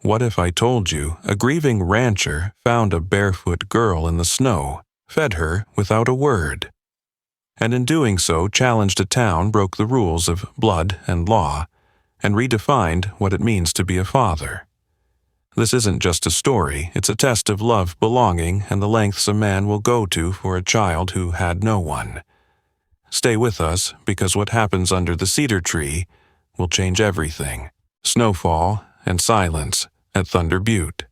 What if I told you a grieving rancher found a barefoot girl in the snow, fed her without a word, and in doing so challenged a town, broke the rules of blood and law, and redefined what it means to be a father? This isn't just a story, it's a test of love, belonging, and the lengths a man will go to for a child who had no one. Stay with us, because what happens under the cedar tree will change everything. Snowfall and Silence at Thunder Butte.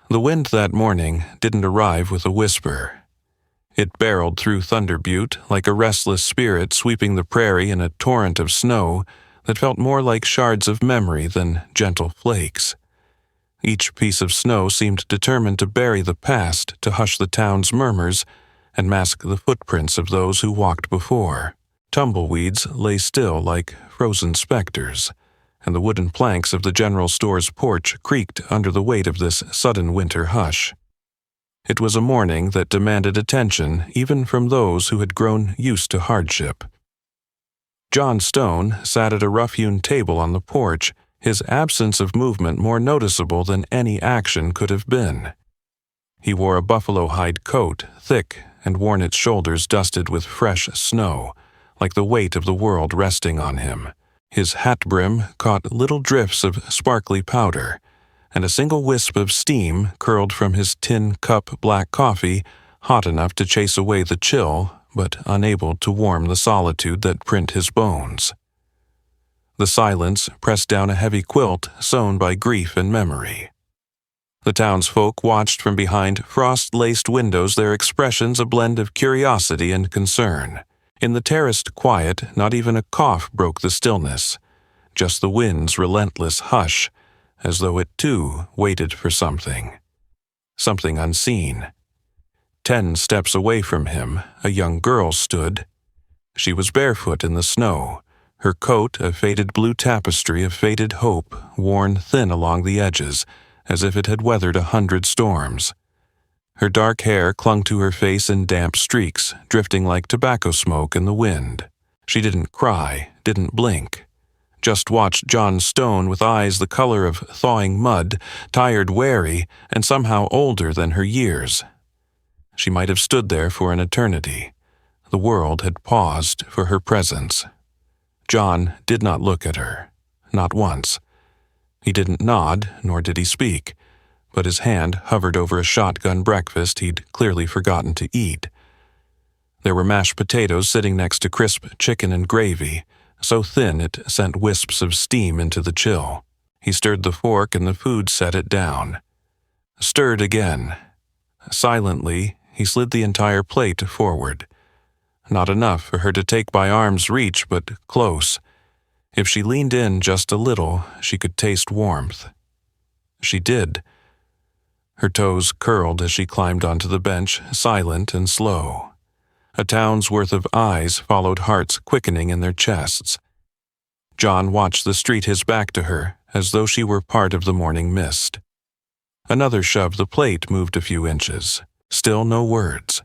The wind that morning didn't arrive with a whisper. It barreled through Thunder Butte like a restless spirit sweeping the prairie in a torrent of snow that felt more like shards of memory than gentle flakes. Each piece of snow seemed determined to bury the past, to hush the town's murmurs, and mask the footprints of those who walked before. Tumbleweeds lay still like frozen specters, and the wooden planks of the general store's porch creaked under the weight of this sudden winter hush. It was a morning that demanded attention even from those who had grown used to hardship. John Stone sat at a rough-hewn table on the porch, his absence of movement more noticeable than any action could have been. He wore a buffalo hide coat, thick and worn its shoulders dusted with fresh snow, like the weight of the world resting on him. His hat brim caught little drifts of sparkly powder, and a single wisp of steam curled from his tin cup black coffee, hot enough to chase away the chill, but unable to warm the solitude that print his bones. The silence pressed down a heavy quilt sewn by grief and memory. The townsfolk watched from behind frost-laced windows, their expressions a blend of curiosity and concern. In the terraced quiet, not even a cough broke the stillness, just the wind's relentless hush, as though it too waited for something unseen. 10 steps away from him, a young girl stood. She was barefoot in the snow, her coat a faded blue tapestry of faded hope, worn thin along the edges, as if it had weathered 100 storms. Her dark hair clung to her face in damp streaks, drifting like tobacco smoke in the wind. She didn't cry, didn't blink. Just watched John Stone with eyes the color of thawing mud, tired, wary, and somehow older than her years. She might have stood there for an eternity. The world had paused for her presence. John did not look at her, not once. He didn't nod, nor did he speak, but his hand hovered over a shotgun breakfast he'd clearly forgotten to eat. There were mashed potatoes sitting next to crisp chicken and gravy, so thin it sent wisps of steam into the chill. He stirred the fork and the food set it down. Stirred again. Silently, he slid the entire plate forward. Not enough for her to take by arm's reach, but close. If she leaned in just a little, she could taste warmth. She did. Her toes curled as she climbed onto the bench, silent and slow. A town's worth of eyes followed hearts quickening in their chests. John watched the street his back to her, as though she were part of the morning mist. Another shove the plate moved a few inches. Still no words.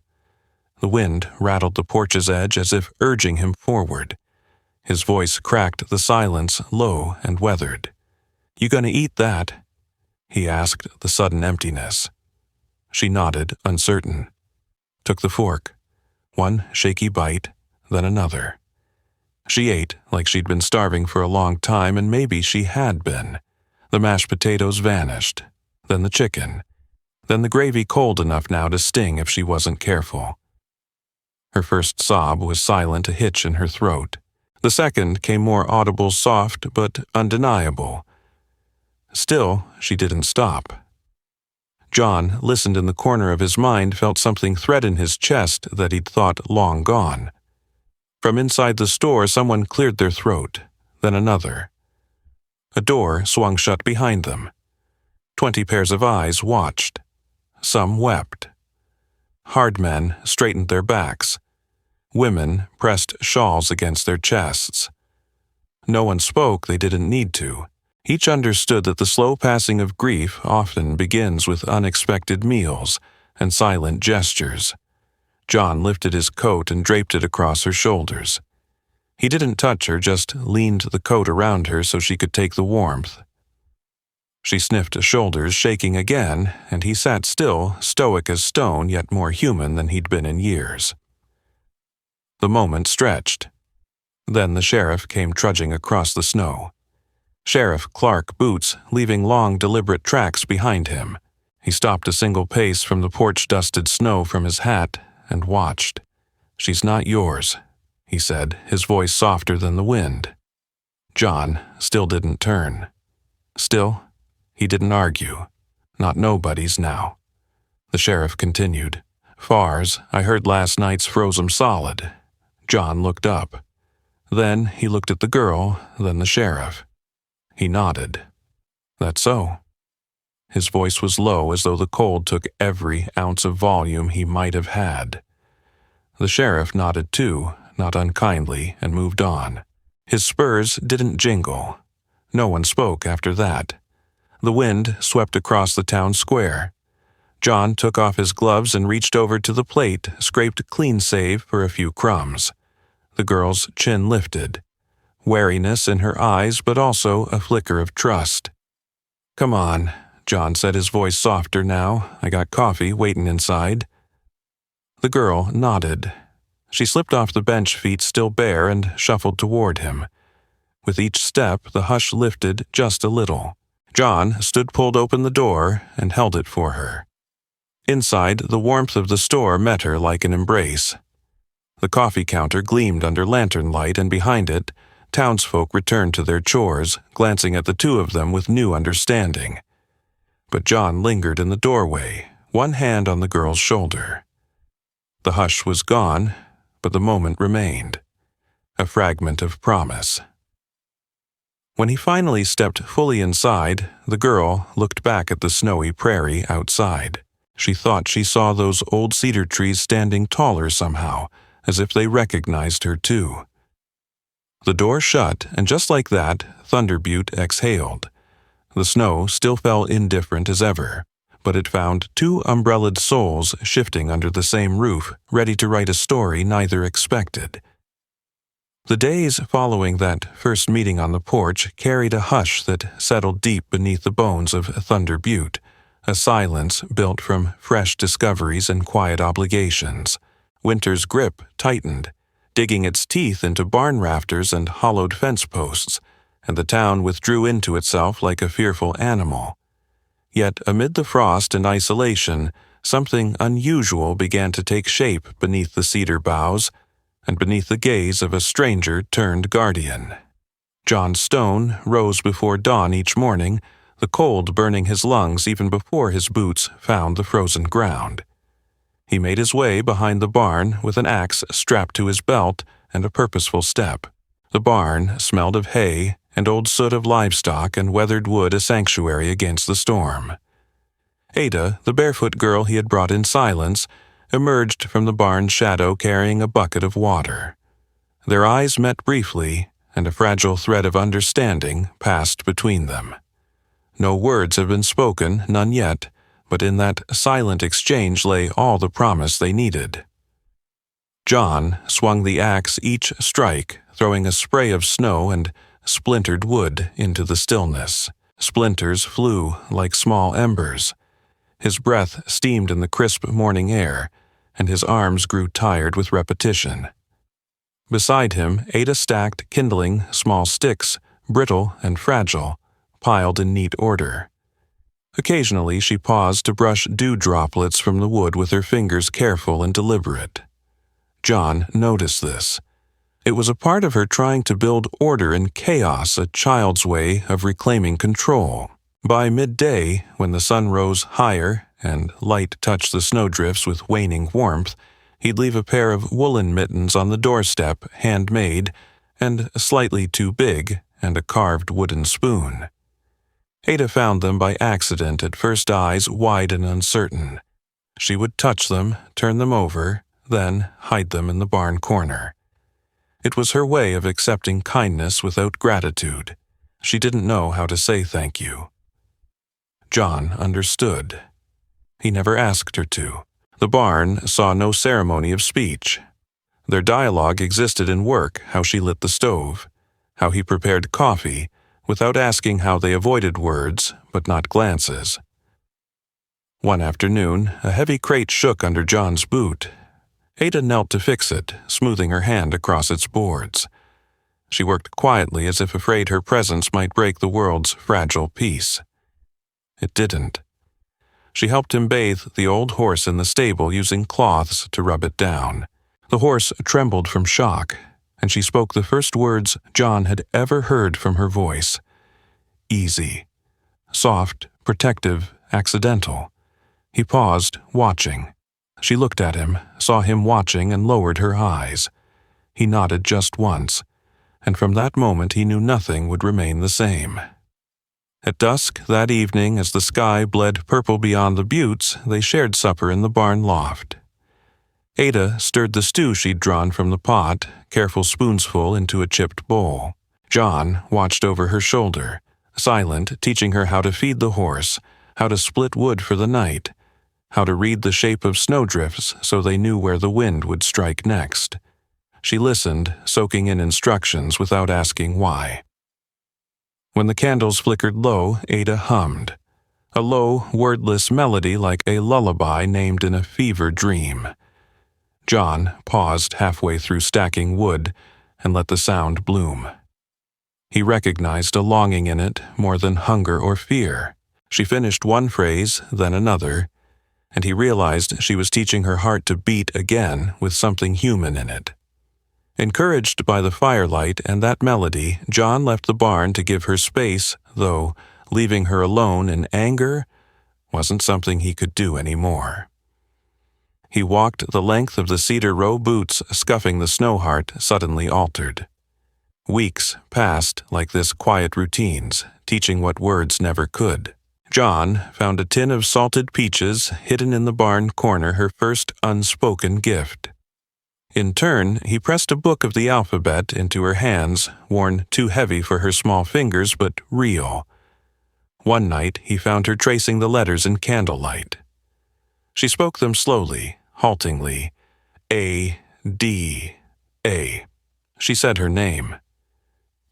The wind rattled the porch's edge as if urging him forward. His voice cracked the silence, low and weathered. "You gonna eat that?" he asked the sudden emptiness. She nodded, uncertain. Took the fork. One shaky bite, then another. She ate like she'd been starving for a long time, and maybe she had been. The mashed potatoes vanished. Then the chicken. Then the gravy cold enough now to sting if she wasn't careful. Her first sob was silent, a hitch in her throat. The second came more audible, soft, but undeniable. Still, she didn't stop. John, listened in the corner of his mind, felt something threaten his chest that he'd thought long gone. From inside the store, someone cleared their throat, then another. A door swung shut behind them. 20 pairs of eyes watched. Some wept. Hard men straightened their backs. Women pressed shawls against their chests. No one spoke, they didn't need to. Each understood that the slow passing of grief often begins with unexpected meals and silent gestures. John lifted his coat and draped it across her shoulders. He didn't touch her, just leaned the coat around her so she could take the warmth. She sniffed shoulders, shaking again, and he sat still, stoic as stone, yet more human than he'd been in years. The moment stretched. Then the sheriff came trudging across the snow. Sheriff Clark Boots, leaving long, deliberate tracks behind him. He stopped a single pace from the porch-dusted snow from his hat and watched. "She's not yours," he said, his voice softer than the wind. John still didn't turn. Still, he didn't argue. Not nobody's now. The sheriff continued. "Fars, I heard last night's froze 'em solid." John looked up. Then he looked at the girl, then the sheriff. He nodded. "That's so." His voice was low, as though the cold took every ounce of volume he might have had. The sheriff nodded too, not unkindly, and moved on. His spurs didn't jingle. No one spoke after that. The wind swept across the town square. John took off his gloves and reached over to the plate, scraped clean save for a few crumbs. The girl's chin lifted. Wariness in her eyes, but also a flicker of trust. "Come on," John said, his voice softer now. "I got coffee waiting inside." The girl nodded. She slipped off the bench, feet still bare, and shuffled toward him. With each step, the hush lifted just a little. John stood pulled open the door and held it for her. Inside, the warmth of the store met her like an embrace. The coffee counter gleamed under lantern light, and behind it, townsfolk returned to their chores, glancing at the two of them with new understanding. But John lingered in the doorway, one hand on the girl's shoulder. The hush was gone, but the moment remained. A fragment of promise. When he finally stepped fully inside, the girl looked back at the snowy prairie outside. She thought she saw those old cedar trees standing taller somehow, as if they recognized her too. The door shut, and just like that, Thunder Butte exhaled. The snow still fell indifferent as ever, but it found two umbrellaed souls shifting under the same roof, ready to write a story neither expected. The days following that first meeting on the porch carried a hush that settled deep beneath the bones of Thunder Butte, a silence built from fresh discoveries and quiet obligations. Winter's grip tightened, digging its teeth into barn rafters and hollowed fence posts, and the town withdrew into itself like a fearful animal. Yet amid the frost and isolation, something unusual began to take shape beneath the cedar boughs, and beneath the gaze of a stranger turned guardian. John Stone rose before dawn each morning, the cold burning his lungs even before his boots found the frozen ground. He made his way behind the barn with an axe strapped to his belt and a purposeful step. The barn smelled of hay and old soot of livestock, and weathered wood a sanctuary against the storm. Ada, the barefoot girl he had brought in silence, emerged from the barn's shadow carrying a bucket of water. Their eyes met briefly, and a fragile thread of understanding passed between them. No words had been spoken, none yet, but in that silent exchange lay all the promise they needed. John swung the axe each strike, throwing a spray of snow and splintered wood into the stillness. Splinters flew like small embers. His breath steamed in the crisp morning air, and his arms grew tired with repetition. Beside him, Ada stacked kindling small sticks, brittle and fragile, piled in neat order. Occasionally she paused to brush dew droplets from the wood with her fingers, careful and deliberate. John noticed this. It was a part of her trying to build order in chaos, a child's way of reclaiming control. By midday, when the sun rose higher and light touched the snowdrifts with waning warmth, he'd leave a pair of woolen mittens on the doorstep, handmade, and slightly too big, and a carved wooden spoon. Ada found them by accident, at first eyes wide and uncertain. She would touch them, turn them over, then hide them in the barn corner. It was her way of accepting kindness without gratitude. She didn't know how to say thank you. John understood. He never asked her to. The barn saw no ceremony of speech. Their dialogue existed in work, how she lit the stove, how he prepared coffee, without asking how they avoided words, but not glances. One afternoon, a heavy crate shook under John's boot. Ada knelt to fix it, smoothing her hand across its boards. She worked quietly as if afraid her presence might break the world's fragile peace. It didn't. She helped him bathe the old horse in the stable using cloths to rub it down. The horse trembled from shock, and she spoke the first words John had ever heard from her voice. Easy. Soft, protective, accidental. He paused, watching. She looked at him, saw him watching, and lowered her eyes. He nodded just once, and from that moment he knew nothing would remain the same. At dusk that evening, as the sky bled purple beyond the buttes, they shared supper in the barn loft. Ada stirred the stew she'd drawn from the pot, careful spoonsful into a chipped bowl. John watched over her shoulder, silent, teaching her how to feed the horse, how to split wood for the night, how to read the shape of snowdrifts so they knew where the wind would strike next. She listened, soaking in instructions without asking why. When the candles flickered low, Ada hummed. A low, wordless melody like a lullaby named in a fever dream. John paused halfway through stacking wood and let the sound bloom. He recognized a longing in it more than hunger or fear. She finished one phrase, then another, and he realized she was teaching her heart to beat again with something human in it. Encouraged by the firelight and that melody, John left the barn to give her space, though leaving her alone in anger wasn't something he could do anymore. He walked the length of the cedar row boots, scuffing the snow heart suddenly altered. Weeks passed like this quiet routines, teaching what words never could. John found a tin of salted peaches hidden in the barn corner, her first unspoken gift. In turn, he pressed a book of the alphabet into her hands, worn too heavy for her small fingers, but real. One night, he found her tracing the letters in candlelight. She spoke them slowly, haltingly. A, D, A. She said her name.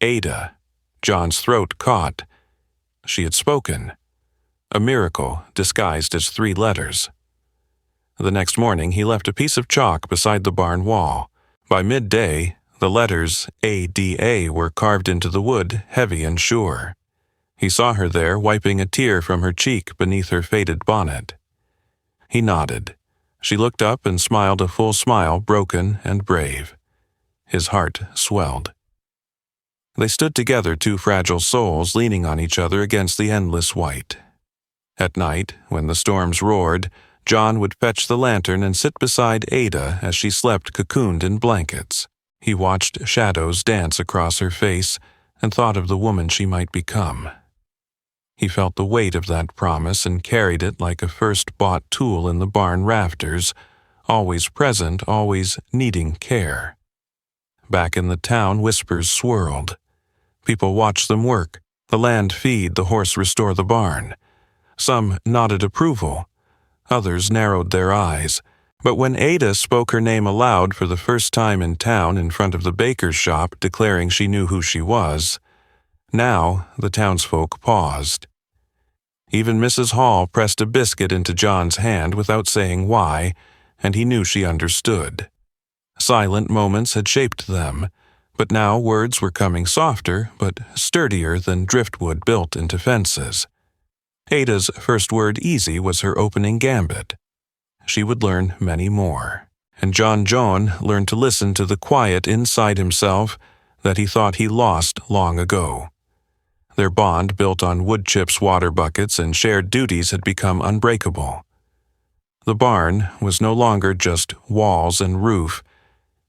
Ada. John's throat caught. She had spoken. A miracle disguised as 3 letters. The next morning, he left a piece of chalk beside the barn wall. By midday, the letters ADA were carved into the wood, heavy and sure. He saw her there, wiping a tear from her cheek beneath her faded bonnet. He nodded. She looked up and smiled a full smile, broken and brave. His heart swelled. They stood together, 2 fragile souls leaning on each other against the endless white. At night, when the storms roared, John would fetch the lantern and sit beside Ada as she slept cocooned in blankets. He watched shadows dance across her face and thought of the woman she might become. He felt the weight of that promise and carried it like a first-bought tool in the barn rafters, always present, always needing care. Back in the town, whispers swirled. People watched them work, the land feed, the horse restore the barn. Some nodded approval. Others narrowed their eyes. But when Ada spoke her name aloud for the first time in town in front of the baker's shop, declaring she knew who she was, now the townsfolk paused. Even Mrs. Hall pressed a biscuit into John's hand without saying why, and he knew she understood. Silent moments had shaped them, but now words were coming softer but sturdier than driftwood built into fences. Ada's first word, easy, was her opening gambit. She would learn many more, and John learned to listen to the quiet inside himself that he thought he lost long ago. Their bond, built on wood chips, water buckets, and shared duties, had become unbreakable. The barn was no longer just walls and roof.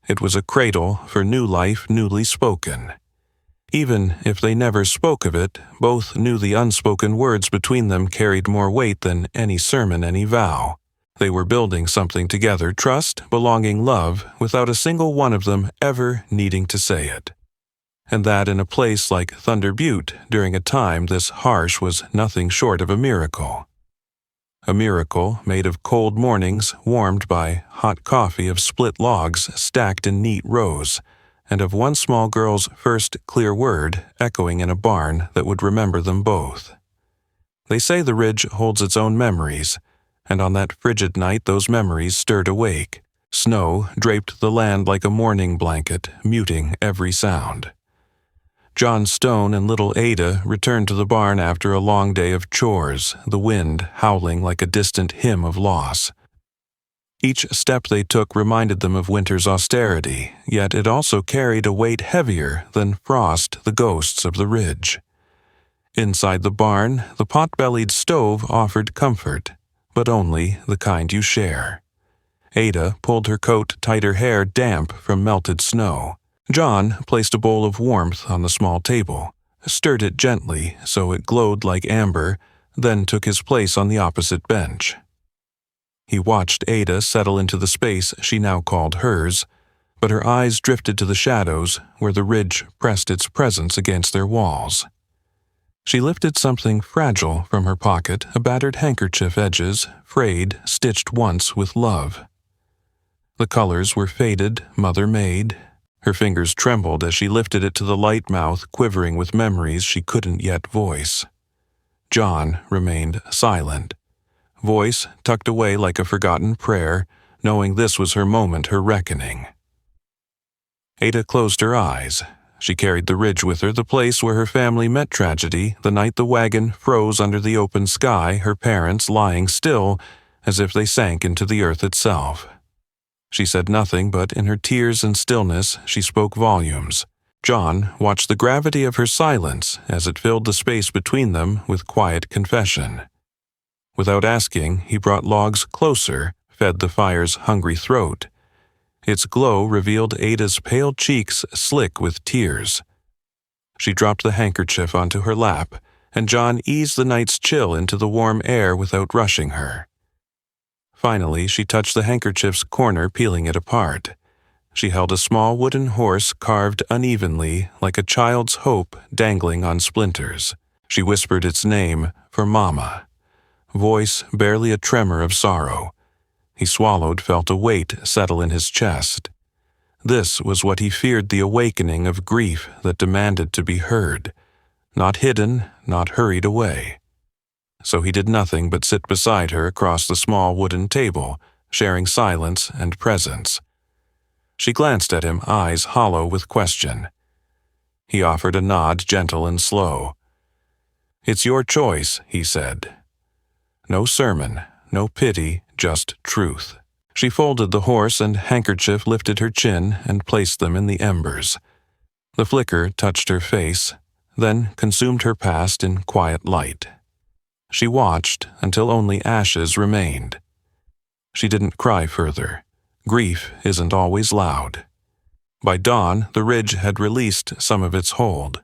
It was a cradle for new life newly spoken. Even if they never spoke of it, both knew the unspoken words between them carried more weight than any sermon, any vow. They were building something together, trust, belonging, love, without a single one of them ever needing to say it. And that in a place like Thunder Butte, during a time this harsh, was nothing short of a miracle. A miracle made of cold mornings warmed by hot coffee of split logs stacked in neat rows, and of one small girl's first clear word echoing in a barn that would remember them both. They say the ridge holds its own memories, and on that frigid night those memories stirred awake. Snow draped the land like a mourning blanket, muting every sound. John Stone and little Ada returned to the barn after a long day of chores, the wind howling like a distant hymn of loss. Each step they took reminded them of winter's austerity, yet it also carried a weight heavier than frost, the ghosts of the ridge. Inside the barn, the pot-bellied stove offered comfort, but only the kind you share. Ada pulled her coat tighter hair damp from melted snow. John placed a bowl of warmth on the small table, stirred it gently so it glowed like amber, then took his place on the opposite bench. He watched Ada settle into the space she now called hers, but her eyes drifted to the shadows where the ridge pressed its presence against their walls. She lifted something fragile from her pocket, a battered handkerchief edges, frayed, stitched once with love. The colors were faded, mother-made. Her fingers trembled as she lifted it to the light mouth quivering with memories she couldn't yet voice. John remained silent, voice tucked away like a forgotten prayer, knowing this was her moment, her reckoning. Ada closed her eyes. She carried the ridge with her, the place where her family met tragedy, the night the wagon froze under the open sky, her parents lying still as if they sank into the earth itself. She said nothing, but in her tears and stillness she spoke volumes. John watched the gravity of her silence as it filled the space between them with quiet confession. Without asking, he brought logs closer, fed the fire's hungry throat. Its glow revealed Ada's pale cheeks slick with tears. She dropped the handkerchief onto her lap, and John eased the night's chill into the warm air without rushing her. Finally, she touched the handkerchief's corner, peeling it apart. She held a small wooden horse carved unevenly, like a child's hope dangling on splinters. She whispered its name for Mama. Voice barely a tremor of sorrow. He swallowed, felt a weight settle in his chest. This was what he feared, the awakening of grief that demanded to be heard, not hidden, not hurried away. So he did nothing but sit beside her across the small wooden table, sharing silence and presence. She glanced at him, eyes hollow with question. He offered a nod, gentle and slow. "It's your choice," he said. No sermon, no pity, just truth. She folded the horse and handkerchief, lifted her chin, and placed them in the embers. The flicker touched her face, then consumed her past in quiet light. She watched until only ashes remained. She didn't cry further. Grief isn't always loud. By dawn, the ridge had released some of its hold.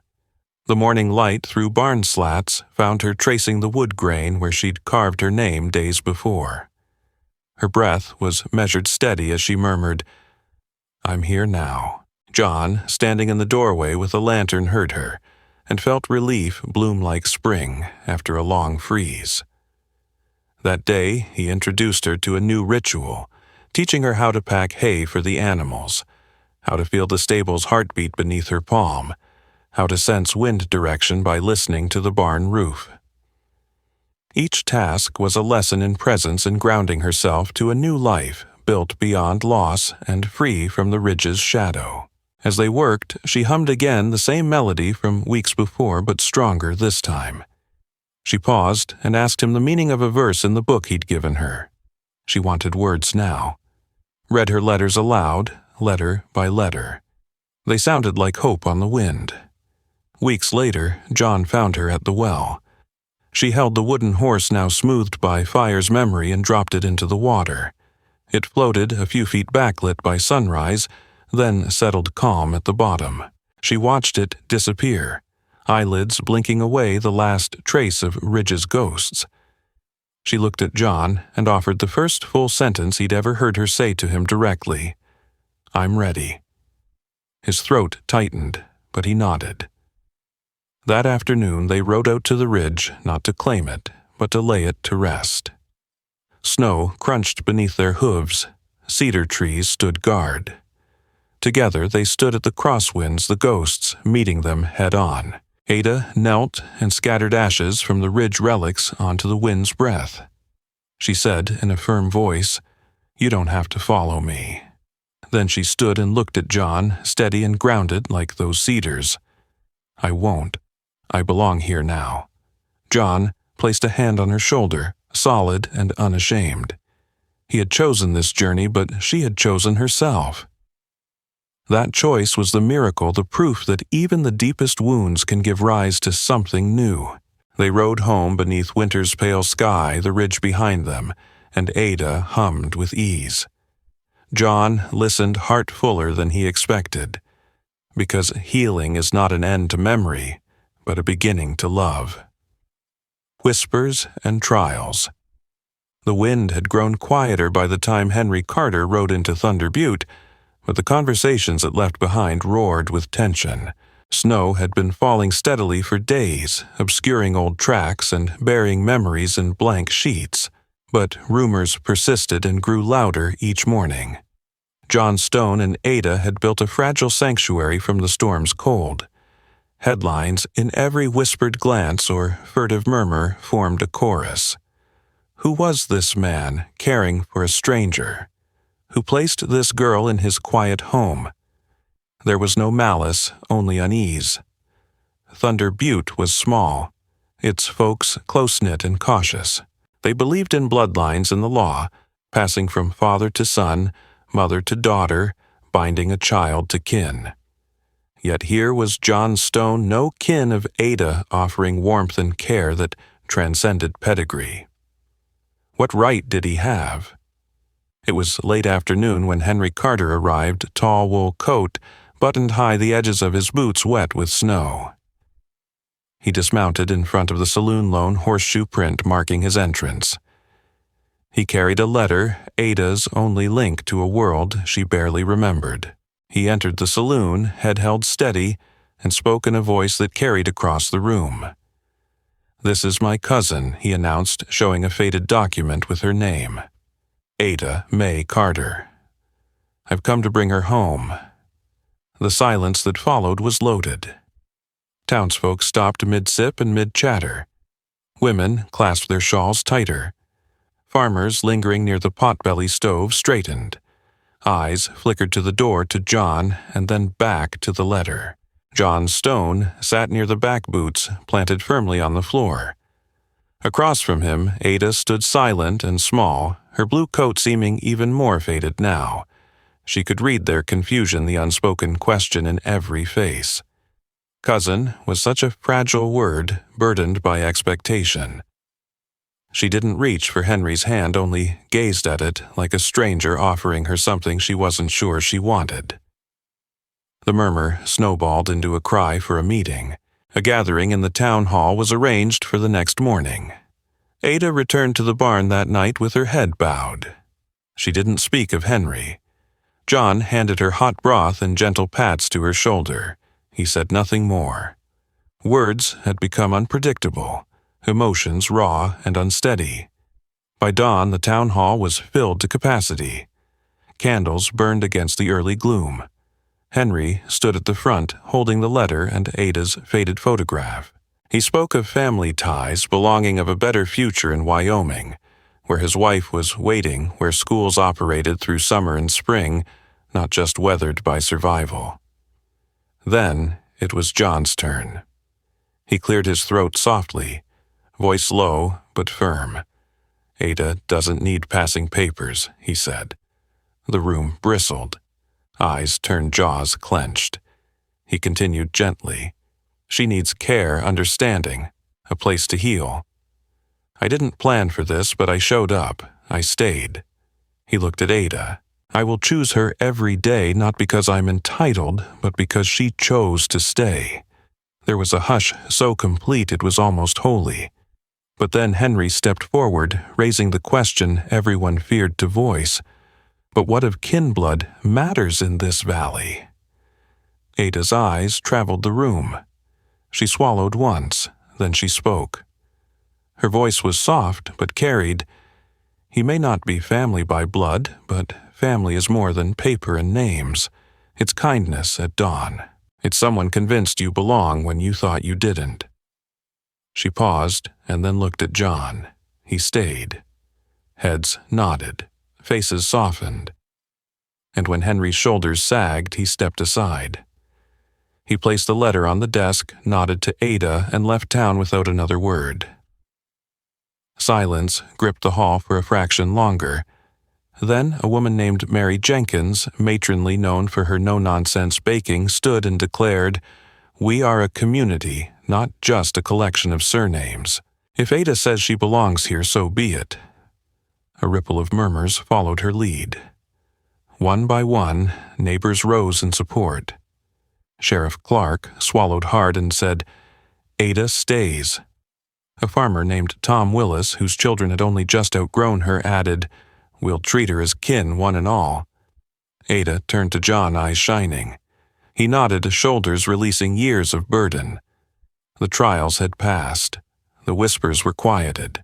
The morning light through barn slats found her tracing the wood grain where she'd carved her name days before. Her breath was measured steady as she murmured, "I'm here now." John, standing in the doorway with a lantern, heard her, and felt relief bloom like spring after a long freeze. That day, he introduced her to a new ritual, teaching her how to pack hay for the animals, how to feel the stable's heartbeat beneath her palm, how to sense wind direction by listening to the barn roof. Each task was a lesson in presence and grounding herself to a new life built beyond loss and free from the ridge's shadow. As they worked, she hummed again the same melody from weeks before, but stronger this time. She paused and asked him the meaning of a verse in the book he'd given her. She wanted words now. Read her letters aloud, letter by letter. They sounded like hope on the wind. Weeks later, John found her at the well. She held the wooden horse now smoothed by fire's memory and dropped it into the water. It floated a few feet backlit by sunrise, then settled calm at the bottom. She watched it disappear, eyelids blinking away the last trace of Ridge's ghosts. She looked at John and offered the first full sentence he'd ever heard her say to him directly. "I'm ready." His throat tightened, but he nodded. That afternoon they rode out to the ridge, not to claim it, but to lay it to rest. Snow crunched beneath their hooves. Cedar trees stood guard. Together they stood at the crosswinds, the ghosts meeting them head-on. Ada knelt and scattered ashes from the ridge relics onto the wind's breath. She said in a firm voice, "You don't have to follow me." Then she stood and looked at John, steady and grounded like those cedars. "I won't. I belong here now." John placed a hand on her shoulder, solid and unashamed. He had chosen this journey, but she had chosen herself. That choice was the miracle, the proof that even the deepest wounds can give rise to something new. They rode home beneath winter's pale sky, the ridge behind them, and Ada hummed with ease. John listened heart fuller than he expected, because healing is not an end to memory, but a beginning to love. Whispers and trials. The wind had grown quieter by the time Henry Carter rode into Thunder Butte, but the conversations it left behind roared with tension. Snow had been falling steadily for days, obscuring old tracks and burying memories in blank sheets, but rumors persisted and grew louder each morning. John Stone and Ada had built a fragile sanctuary from the storm's cold. Headlines in every whispered glance or furtive murmur formed a chorus. Who was this man caring for a stranger? Who placed this girl in his quiet home? There was no malice, only unease. Thunder Butte was small, its folks close-knit and cautious. They believed in bloodlines and the law, passing from father to son, mother to daughter, binding a child to kin. Yet here was John Stone, no kin of Ada, offering warmth and care that transcended pedigree. What right did he have? It was late afternoon when Henry Carter arrived, tall wool coat, buttoned high, the edges of his boots wet with snow. He dismounted in front of the saloon loan horseshoe print marking his entrance. He carried a letter, Ada's only link to a world she barely remembered. He entered the saloon, head held steady, and spoke in a voice that carried across the room. "This is my cousin," he announced, showing a faded document with her name. Ada May Carter. "I've come to bring her home." The silence that followed was loaded. Townsfolk stopped mid-sip and mid-chatter. Women clasped their shawls tighter. Farmers lingering near the potbelly stove straightened. Eyes flickered to the door to John and then back to the letter. John Stone sat near the back boots, planted firmly on the floor. Across from him, Ada stood silent and small, her blue coat seeming even more faded now. She could read their confusion, the unspoken question in every face. Cousin was such a fragile word, burdened by expectation. She didn't reach for Henry's hand, only gazed at it like a stranger offering her something she wasn't sure she wanted. The murmur snowballed into a cry for a meeting. A gathering in the town hall was arranged for the next morning. Ada returned to the barn that night with her head bowed. She didn't speak of Henry. John handed her hot broth and gentle pats to her shoulder. He said nothing more. Words had become unpredictable, emotions raw and unsteady. By dawn, the town hall was filled to capacity. Candles burned against the early gloom. Henry stood at the front, holding the letter and Ada's faded photograph. He spoke of family ties, belonging of a better future in Wyoming, where his wife was waiting, where schools operated through summer and spring, not just weathered by survival. Then it was John's turn. He cleared his throat softly, voice low but firm. "Ada doesn't need passing papers," he said. The room bristled. Eyes turned, jaws clenched. He continued gently. "She needs care, understanding, a place to heal. I didn't plan for this, but I showed up. I stayed." He looked at Ada. "I will choose her every day, not because I'm entitled, but because she chose to stay." There was a hush so complete it was almost holy. But then Henry stepped forward, raising the question everyone feared to voice. But what if kin blood matters in this valley? Ada's eyes traveled the room. She swallowed once, then she spoke. Her voice was soft but carried. "He may not be family by blood, but family is more than paper and names. It's kindness at dawn. It's someone convinced you belong when you thought you didn't." She paused and then looked at John. He stayed. Heads nodded, faces softened. And when Henry's shoulders sagged, he stepped aside. He placed the letter on the desk, nodded to Ada, and left town without another word. Silence gripped the hall for a fraction longer. Then a woman named Mary Jenkins, matronly known for her no-nonsense baking, stood and declared, "We are a community, not just a collection of surnames. If Ada says she belongs here, so be it." A ripple of murmurs followed her lead. One by one, neighbors rose in support. Sheriff Clark swallowed hard and said, "Ada stays." A farmer named Tom Willis, whose children had only just outgrown her, added, "We'll treat her as kin, one and all." Ada turned to John, eyes shining. He nodded, shoulders releasing years of burden. The trials had passed. The whispers were quieted.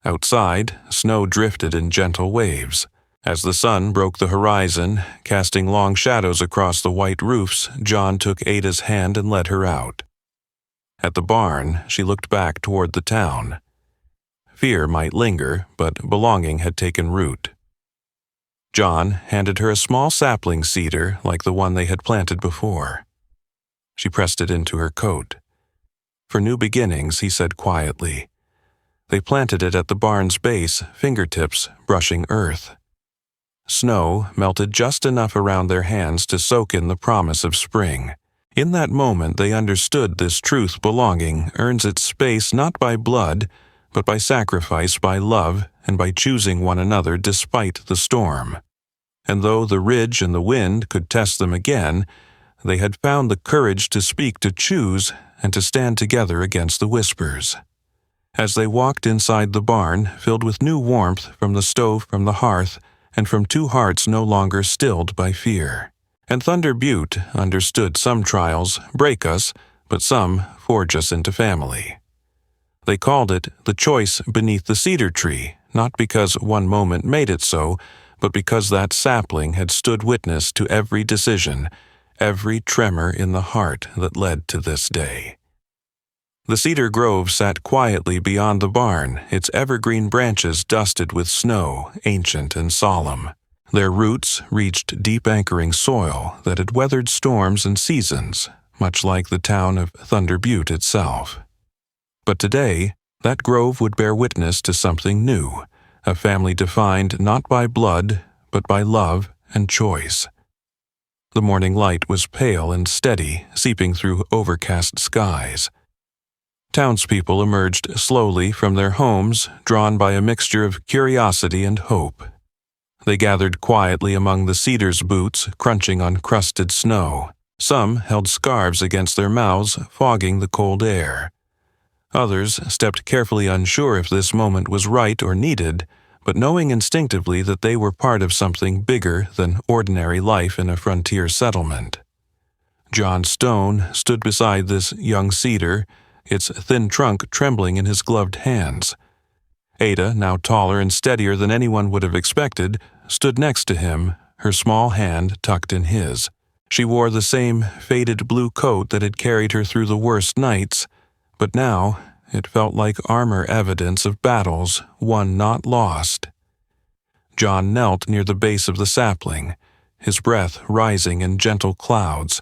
Outside, snow drifted in gentle waves. As the sun broke the horizon, casting long shadows across the white roofs, John took Ada's hand and led her out. At the barn, she looked back toward the town. Fear might linger, but belonging had taken root. John handed her a small sapling cedar like the one they had planted before. She pressed it into her coat. "For new beginnings," he said quietly. They planted it at the barn's base, fingertips brushing earth. Snow melted just enough around their hands to soak in the promise of spring. In that moment they understood this truth: belonging earns its space not by blood, but by sacrifice, by love, and by choosing one another despite the storm. And though the ridge and the wind could test them again, they had found the courage to speak, to choose, and to stand together against the whispers. As they walked inside the barn, filled with new warmth from the stove, from the hearth, and from two hearts no longer stilled by fear. And Thunder Butte understood some trials break us, but some forge us into family. They called it the choice beneath the cedar tree, not because one moment made it so, but because that sapling had stood witness to every decision, every tremor in the heart that led to this day. The cedar grove sat quietly beyond the barn, its evergreen branches dusted with snow, ancient and solemn. Their roots reached deep anchoring soil that had weathered storms and seasons, much like the town of Thunder Butte itself. But today, that grove would bear witness to something new, a family defined not by blood, but by love and choice. The morning light was pale and steady, seeping through overcast skies. Townspeople emerged slowly from their homes, drawn by a mixture of curiosity and hope. They gathered quietly among the cedar's boots, crunching on crusted snow. Some held scarves against their mouths, fogging the cold air. Others stepped carefully, unsure if this moment was right or needed, but knowing instinctively that they were part of something bigger than ordinary life in a frontier settlement. John Stone stood beside this young cedar, its thin trunk trembling in his gloved hands. Ada, now taller and steadier than anyone would have expected, stood next to him, her small hand tucked in his. She wore the same faded blue coat that had carried her through the worst nights, but now it felt like armor, evidence of battles won not lost. John knelt near the base of the sapling, his breath rising in gentle clouds.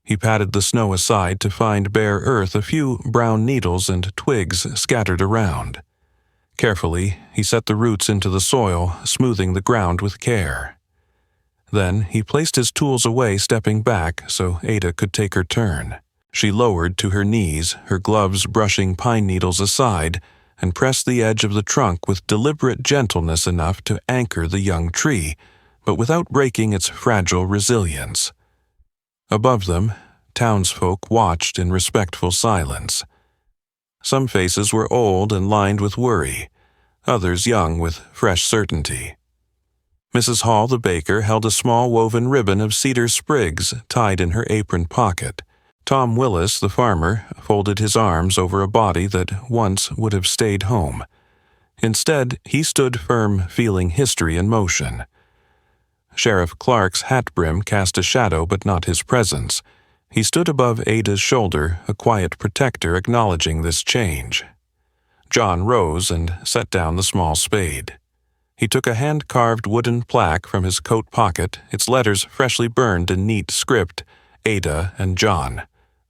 He patted the snow aside to find bare earth, a few brown needles and twigs scattered around. Carefully, he set the roots into the soil, smoothing the ground with care. Then he placed his tools away, stepping back so Ada could take her turn. She lowered to her knees, her gloves brushing pine needles aside, and pressed the edge of the trunk with deliberate gentleness enough to anchor the young tree, but without breaking its fragile resilience. Above them, townsfolk watched in respectful silence. Some faces were old and lined with worry, others young with fresh certainty. Mrs. Hall, the baker, held a small woven ribbon of cedar sprigs tied in her apron pocket. Tom Willis, the farmer, folded his arms over a body that once would have stayed home. Instead, he stood firm, feeling history in motion. Sheriff Clark's hat brim cast a shadow but not his presence. He stood above Ada's shoulder, a quiet protector acknowledging this change. John rose and set down the small spade. He took a hand-carved wooden plaque from his coat pocket, its letters freshly burned in neat script, Ada and John,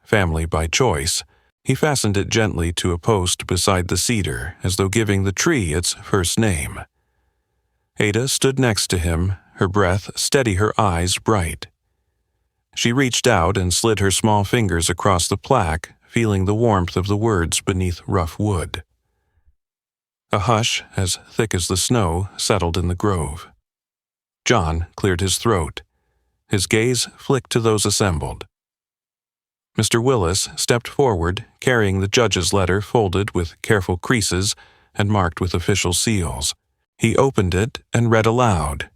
family by choice. He fastened it gently to a post beside the cedar, as though giving the tree its first name. Ada stood next to him, her breath steady, her eyes bright. She reached out and slid her small fingers across the plaque, feeling the warmth of the words beneath rough wood. A hush, as thick as the snow, settled in the grove. John cleared his throat. His gaze flicked to those assembled. Mr. Willis stepped forward, carrying the judge's letter folded with careful creases and marked with official seals. He opened it and read aloud.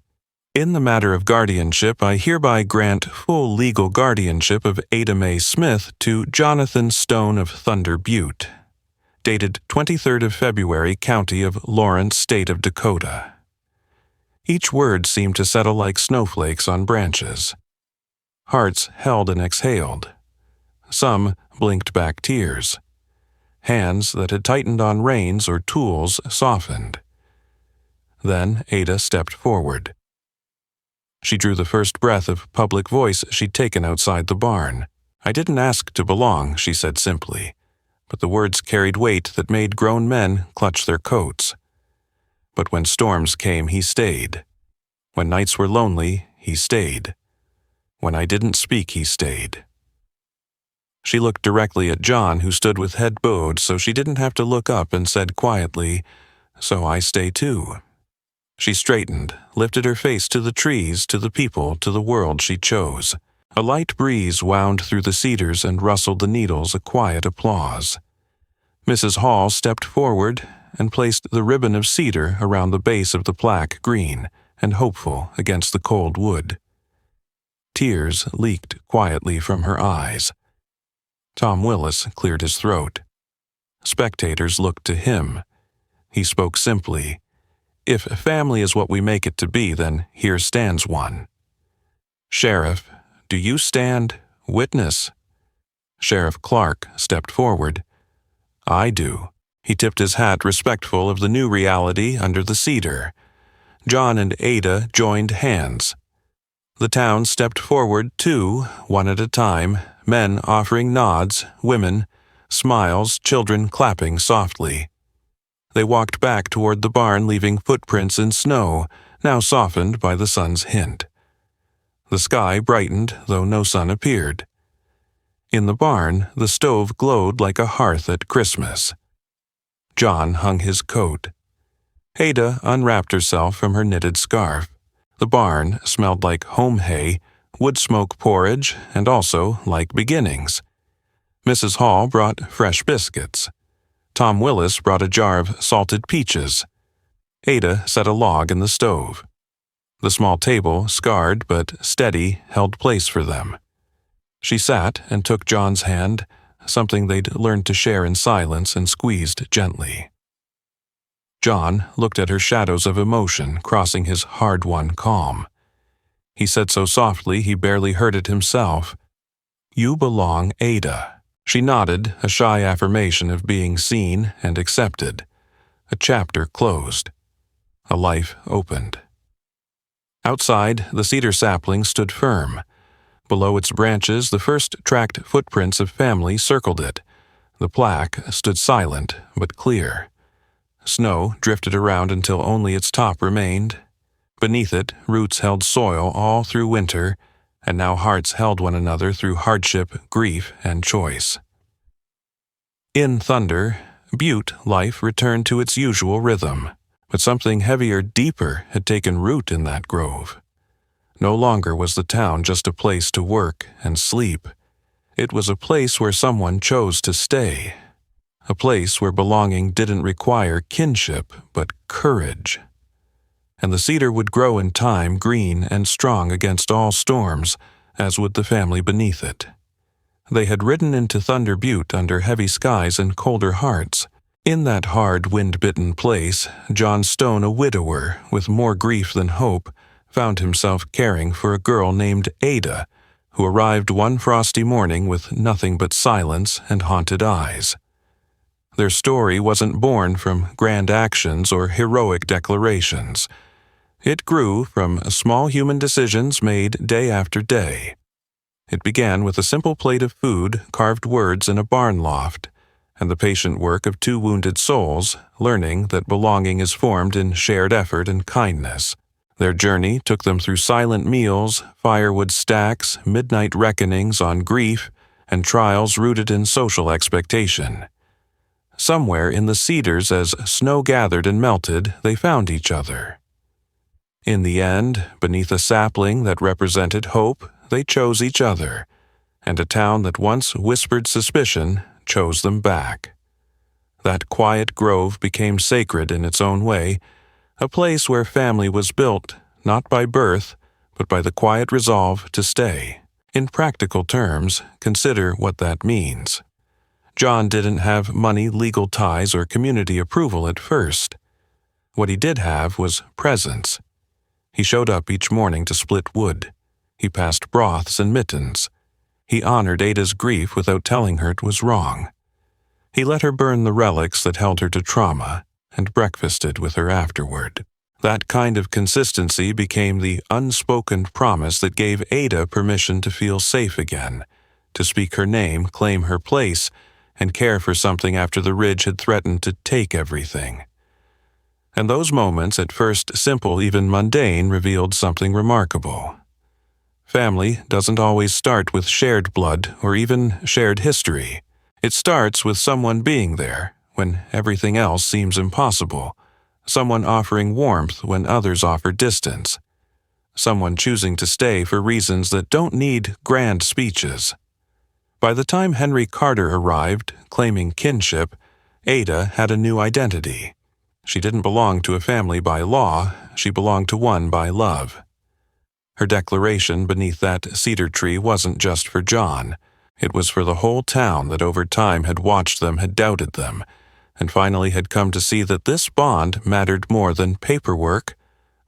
In the matter of guardianship, I hereby grant full legal guardianship of Ada Mae Smith to Jonathan Stone of Thunder Butte, dated 23rd of February, County of Lawrence, State of Dakota. Each word seemed to settle like snowflakes on branches. Hearts held and exhaled. Some blinked back tears. Hands that had tightened on reins or tools softened. Then Ada stepped forward. She drew the first breath of public voice she'd taken outside the barn. I didn't ask to belong, she said simply, but the words carried weight that made grown men clutch their coats. But when storms came, he stayed. When nights were lonely, he stayed. When I didn't speak, he stayed. She looked directly at John, who stood with head bowed so she didn't have to look up, and said quietly, "So I stay too." She straightened, lifted her face to the trees, to the people, to the world she chose. A light breeze wound through the cedars and rustled the needles, a quiet applause. Mrs. Hall stepped forward and placed the ribbon of cedar around the base of the plaque, green and hopeful against the cold wood. Tears leaked quietly from her eyes. Tom Willis cleared his throat. Spectators looked to him. He spoke simply. If family is what we make it to be, then here stands one. Sheriff, do you stand witness? Sheriff Clark stepped forward. I do. He tipped his hat respectful of the new reality under the cedar. John and Ada joined hands. The town stepped forward too, one at a time, men offering nods, women, smiles, children clapping softly. They walked back toward the barn, leaving footprints in snow, now softened by the sun's hint. The sky brightened, though no sun appeared. In the barn, the stove glowed like a hearth at Christmas. John hung his coat. Ada unwrapped herself from her knitted scarf. The barn smelled like home hay, wood smoke porridge, and also like beginnings. Mrs. Hall brought fresh biscuits. Tom Willis brought a jar of salted peaches. Ada set a log in the stove. The small table, scarred but steady, held place for them. She sat and took John's hand, something they'd learned to share in silence, and squeezed gently. John looked at her shadows of emotion crossing his hard-won calm. He said so softly he barely heard it himself, "You belong, Ada." She nodded, a shy affirmation of being seen and accepted. A chapter closed. A life opened. Outside, the cedar sapling stood firm. Below its branches, the first tracked footprints of family circled it. The plaque stood silent but clear. Snow drifted around until only its top remained. Beneath it, roots held soil all through winter, and now hearts held one another through hardship, grief, and choice. In Thunder Butte, life returned to its usual rhythm, but something heavier, deeper had taken root in that grove. No longer was the town just a place to work and sleep. It was a place where someone chose to stay, a place where belonging didn't require kinship but courage. And the cedar would grow in time, green and strong against all storms, as would the family beneath it. They had ridden into Thunder Butte under heavy skies and colder hearts. In that hard, wind-bitten place, John Stone, a widower with more grief than hope, found himself caring for a girl named Ada, who arrived one frosty morning with nothing but silence and haunted eyes. Their story wasn't born from grand actions or heroic declarations. It grew from small human decisions made day after day. It began with a simple plate of food, carved words in a barn loft, and the patient work of two wounded souls, learning that belonging is formed in shared effort and kindness. Their journey took them through silent meals, firewood stacks, midnight reckonings on grief, and trials rooted in social expectation. Somewhere in the cedars, as snow gathered and melted, they found each other. In the end, beneath a sapling that represented hope, they chose each other, and a town that once whispered suspicion chose them back. That quiet grove became sacred in its own way, a place where family was built, not by birth, but by the quiet resolve to stay. In practical terms, consider what that means. John didn't have money, legal ties, or community approval at first. What he did have was presence. He showed up each morning to split wood. He passed broths and mittens. He honored Ada's grief without telling her it was wrong. He let her burn the relics that held her to trauma, and breakfasted with her afterward. That kind of consistency became the unspoken promise that gave Ada permission to feel safe again, to speak her name, claim her place, and care for something after the ridge had threatened to take everything. And those moments, at first simple, even mundane, revealed something remarkable. Family doesn't always start with shared blood or even shared history. It starts with someone being there when everything else seems impossible, someone offering warmth when others offer distance, someone choosing to stay for reasons that don't need grand speeches. By the time Henry Carter arrived, claiming kinship, Ada had a new identity. She didn't belong to a family by law, she belonged to one by love. Her declaration beneath that cedar tree wasn't just for John. It was for the whole town that over time had watched them, had doubted them, and finally had come to see that this bond mattered more than paperwork,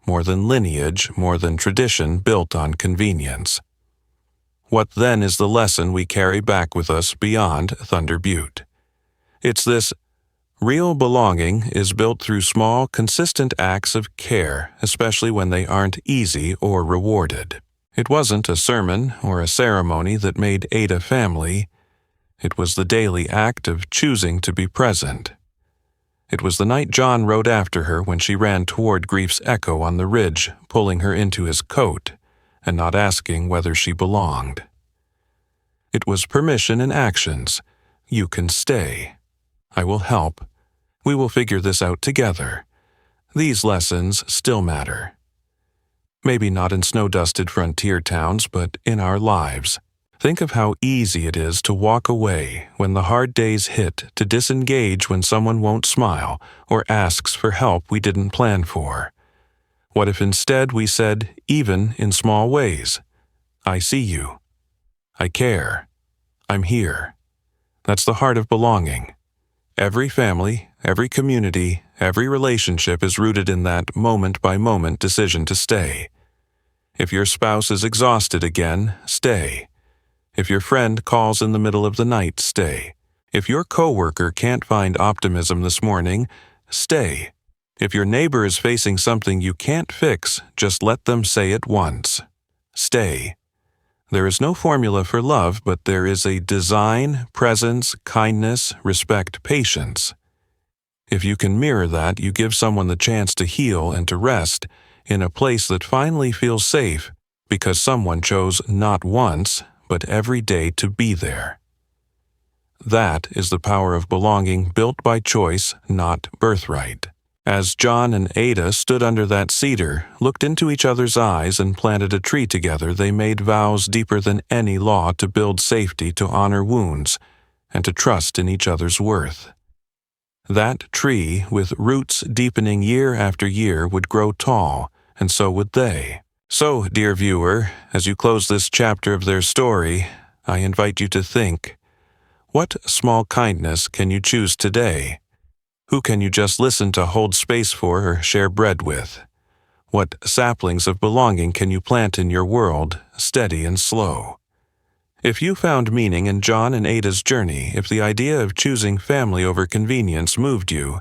more than lineage, more than tradition built on convenience. What then is the lesson we carry back with us beyond Thunder Butte? It's this: real belonging is built through small, consistent acts of care, especially when they aren't easy or rewarded. It wasn't a sermon or a ceremony that made Ada family. It was the daily act of choosing to be present. It was the night John rode after her when she ran toward grief's echo on the ridge, pulling her into his coat, and not asking whether she belonged. It was permission in actions. You can stay. I will help. We will figure this out together. These lessons still matter. Maybe not in snow-dusted frontier towns, but in our lives. Think of how easy it is to walk away when the hard days hit, to disengage when someone won't smile or asks for help we didn't plan for. What if instead we said, even in small ways, I see you. I care. I'm here. That's the heart of belonging. Every family, every community, every relationship is rooted in that moment-by-moment decision to stay. If your spouse is exhausted again, stay. If your friend calls in the middle of the night, stay. If your coworker can't find optimism this morning, stay. If your neighbor is facing something you can't fix, just let them say it once. Stay. There is no formula for love, but there is a design, presence, kindness, respect, patience. If you can mirror that, you give someone the chance to heal and to rest in a place that finally feels safe because someone chose not once, but every day to be there. That is the power of belonging built by choice, not birthright. As John and Ada stood under that cedar, looked into each other's eyes, and planted a tree together, they made vows deeper than any law to build safety, to honor wounds, and to trust in each other's worth. That tree, with roots deepening year after year, would grow tall, and so would they. So, dear viewer, as you close this chapter of their story, I invite you to think, what small kindness can you choose today? Who can you just listen to, hold space for, or share bread with? What saplings of belonging can you plant in your world, steady and slow? If you found meaning in John and Ada's journey, if the idea of choosing family over convenience moved you,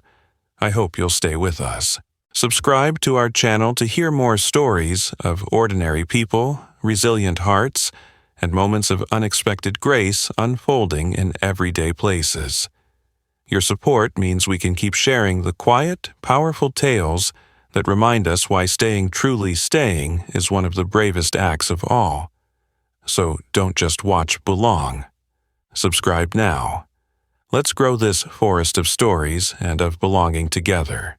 I hope you'll stay with us. Subscribe to our channel to hear more stories of ordinary people, resilient hearts, and moments of unexpected grace unfolding in everyday places. Your support means we can keep sharing the quiet, powerful tales that remind us why staying truly staying is one of the bravest acts of all. So don't just watch Belong. Subscribe now. Let's grow this forest of stories and of belonging together.